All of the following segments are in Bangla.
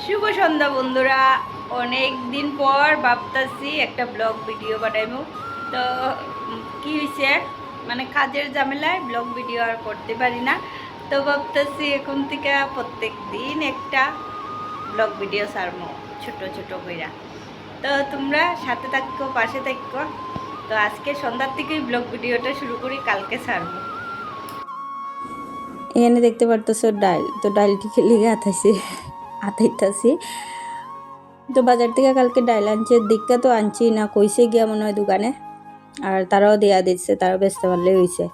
শুভ সন্ধ্যা বন্ধুরা। অনেক দিন পর ভাবতাছি একটা ব্লগ ভিডিও বানাইবো। তো কি হয়েছে, মানে কাজের ঝামেলায় ব্লগ ভিডিও আর করতে পারি না। তো ভাবতাছি এখন থেকে প্রত্যেক দিন একটা ব্লগ ভিডিও ছাড়বো, ছোট ছোট কইরা। তো তোমরা সাথে থাকো, পাশে থাকো। তো আজকে সন্ধ্যার থেকেই ব্লগ ভিডিওটা শুরু করি, কালকে ছাড়বো। এখানে দেখতে পারতেছো ডাল, তো ডালটি লিগে আতাইতাছি। তো বাজার থেকে কালকে ডাল আনছে, দীক্ষা তো আনছি না, কইছে গিয়া মনে হয় দোকানে, আর তারাও দেয়া দিচ্ছে, তারাও বেচতে পারলে হয়েছে।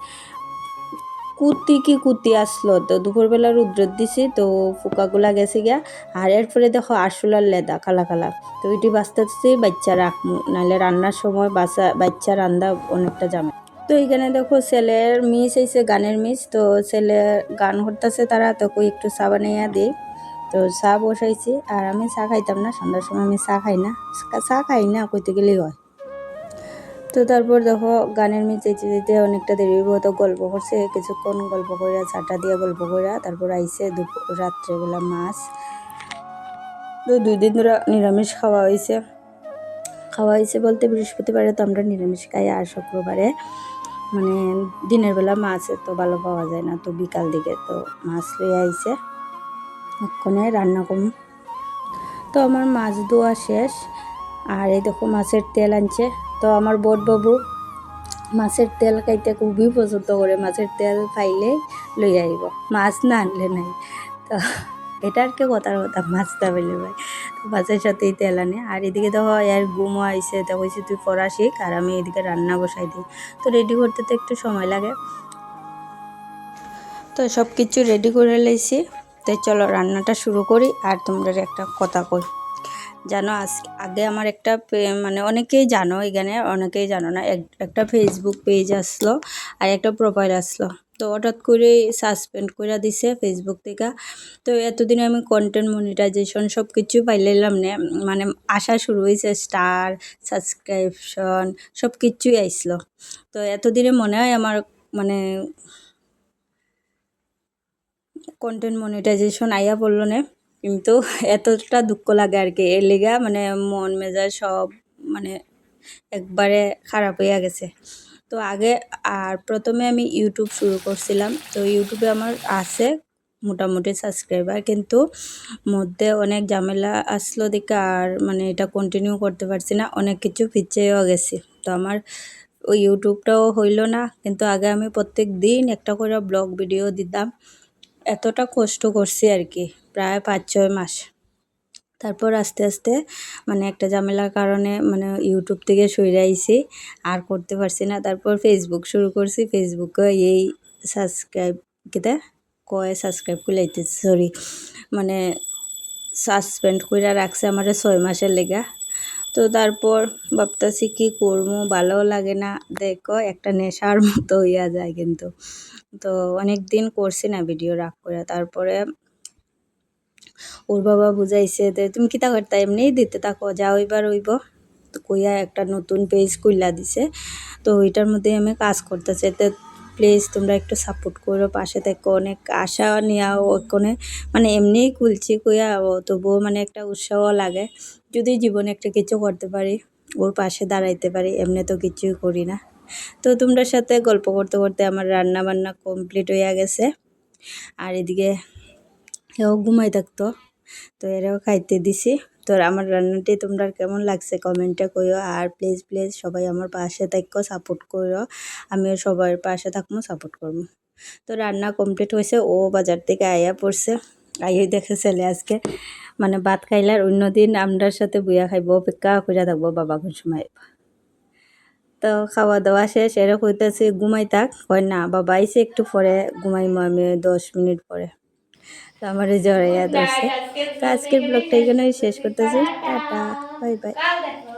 কুতি আসলো, তো দুপুরবেলা রুদ্র দিছি, তো ফুকাগুলা গেছে গিয়া। আর এরপরে দেখো আরশোলার লেদা কালা কালা, তো ওইটি বাঁচতেছি বাচ্চা রাখমু, নাহলে রান্নার সময় বাচ্চা রান্দা অনেকটা জামে। তো এইখানে দেখো ছেলের মিস হয়েছে, গানের মিস, তো ছেলে গান করতেছে, তারা তো কই একটু চা বানাইয়া দিই। তো চা বসাইছি, আর আমি চা খাইতাম না, সন্ধ্যার সময় আমি চা খাই না কইতে গেলেই হয়। তো তারপর দেখো গানের মিস যেতে যেতে অনেকটা দেরি হইব, তো গল্প করছে কিছুক্ষণ, গল্প কইরা চাটা দিয়ে গল্প কইরা তারপর আইসে রাত্রেবেলা মাছ। তো 2 দিন ধরে নিরামিষ খাওয়া হয়েছে বলতে বৃহস্পতিবারে তো আমরা নিরামিষ খাই, আর শুক্রবারে মানে দিনের বেলা মাছ তো ভালো পাওয়া যায় না, তো বিকাল দিকে তো মাছ লইয়া আইছে, এক্ষণে রান্না করুন। তো আমার মাছ ধোয়া শেষ, আর এই দেখো মাছের তেল আনছে। তো আমার বড়বাবু মাছের তেল খাইতে খুবই পছন্দ করে, মাছের তেল পাইলে লই আইব, মাছ না আনলে নাই। তো এটা আর কি কথার কথা, মাছটা পেলে ভাই, তো মাছের সাথেই তেল আনে। আর এদিকে দেখো এর ঘুমও আইসে, তো কইছি তুই পড়া শিখ, আর আমি এদিকে রান্না বসাই দিই। তো রেডি করতে তো একটু সময় লাগে, তো সব কিছু রেডি করে লাইছি। তো চলো রান্নাটা শুরু করি। আর তোমরা একটা কথা কই, জানো আগে আমার একটা মানে অনেকেই জানো, এখানে অনেকেই জানো না, একটা ফেসবুক পেজ আসলো আর একটা প্রোফাইল আসলো। তো হঠাৎ করে সাসপেন্ড করে দিছে ফেসবুক থেকে। তো এতদিন আমি কন্টেন্ট মনিটাইজেশন সব কিছু পাইলাম না, মানে আসা শুরু হয়েছে, স্টার সাবস্ক্রিপশন সব কিছুই আইসলো। তো এতদিনে মনে হয় আমার মানে কন্টেন্ট মনিটাইজেশন আইয়া পড়লো না, কিন্তু এতটা দুঃখ লাগে আর কি, এর লিগা মানে মন মেজাজ সব মানে একবারে খারাপ হইয়া গেছে। তো আগে আর প্রথমে আমি ইউটিউব শুরু করছিলাম, তো ইউটিউবে আমার আছে মোটামুটি সাবস্ক্রাইবার, কিন্তু মধ্যে অনেক ঝামেলা আসলো দিকে আর মানে এটা কন্টিনিউ করতে পারছি না, অনেক কিছু পিছিয়েও গেছি। তো আমার ওই ইউটিউবটাও হইলো না, কিন্তু আগে আমি প্রত্যেক দিন একটা করে ব্লগ ভিডিও দিতাম, এতটা কষ্ট করছি আর কি, প্রায় 5-6 মাস। তারপর আস্তে আস্তে মানে একটা ঝামেলার কারণে মানে ইউটিউব থেকে সরে আইছি, আর করতে পারছি না। তারপর ফেসবুক শুরু করছি, ফেসবুকে এই সাবস্ক্রাইব কেটে সাবস্ক্রাইব করে সরি মানে সাসপেন্ড করে রাখছে আমার 6 মাসের লেগা। তো তারপর ভাবতেছি কি করবো, ভালোও লাগে না, দেখো একটা নেশার মতো হইয়া যায় কিন্তু। তো অনেক দিন করছি না ভিডিও, রাগ করে। তারপরে ওর বাবা বুঝাইছে যে তুমি কিতা করতা, এমনিই দিতে থাকো, যা হইবার হইব। তো কইয়া একটা নতুন পেজ খুইলা দিছে, তো ওইটার মধ্যে আমি কাজ করতেছি। তো প্লিজ তোমরা একটু সাপোর্ট করো, পাশে থেকে। অনেক আশা নিয়েও ওখানে মানে এমনিই খুলছি কইয়া, তবুও মানে একটা উৎসাহ লাগে, যদি জীবনে একটা কিছু করতে পারি, ওর পাশে দাঁড়াইতে পারি, এমনি তো কিছুই করি না। তো তোমরা সাথে গল্প করতে করতে আমার রান্না বান্না কমপ্লিট হইয়া গেছে, আর এদিকে এও ঘুমাই থাকতো, তো এরাও খাইতে দিছি। তো আমার রান্নাটি তোমরা কেমন লাগছে কমেন্টে কইও, আর প্লিজ প্লিজ সবাই আমার পাশে থাকো, সাপোর্ট করো, আমিও সবার পাশে থাকবো, সাপোর্ট করবো। তো রান্না কমপ্লিট হয়েছে, ও বাজার থেকে আইয়া পড়ছে, আইয়াই দেখে ছেলে আজকে মানে ভাত খাইলে আর অন্যদিন আমরার সাথে বইয়া খাইবো, অপেক্ষা করে থাকবো বাবা কোন সময়। তো খাওয়া দাওয়া শেষ, এরা কইতেছে ঘুমাই থাক, কয় না বাবা আইসে একটু পরে ঘুমাইমো আমি 10 মিনিট পরে। তো আমার গুড জড়াইয়া নাইট, ধরছে। আজকের তো ব্লগটা আজকের এখানেই ব্লগটা শেষ এখানেই শেষ করতেছি, করতেছি, টাটা। Tata, bye bye. কাল দেখা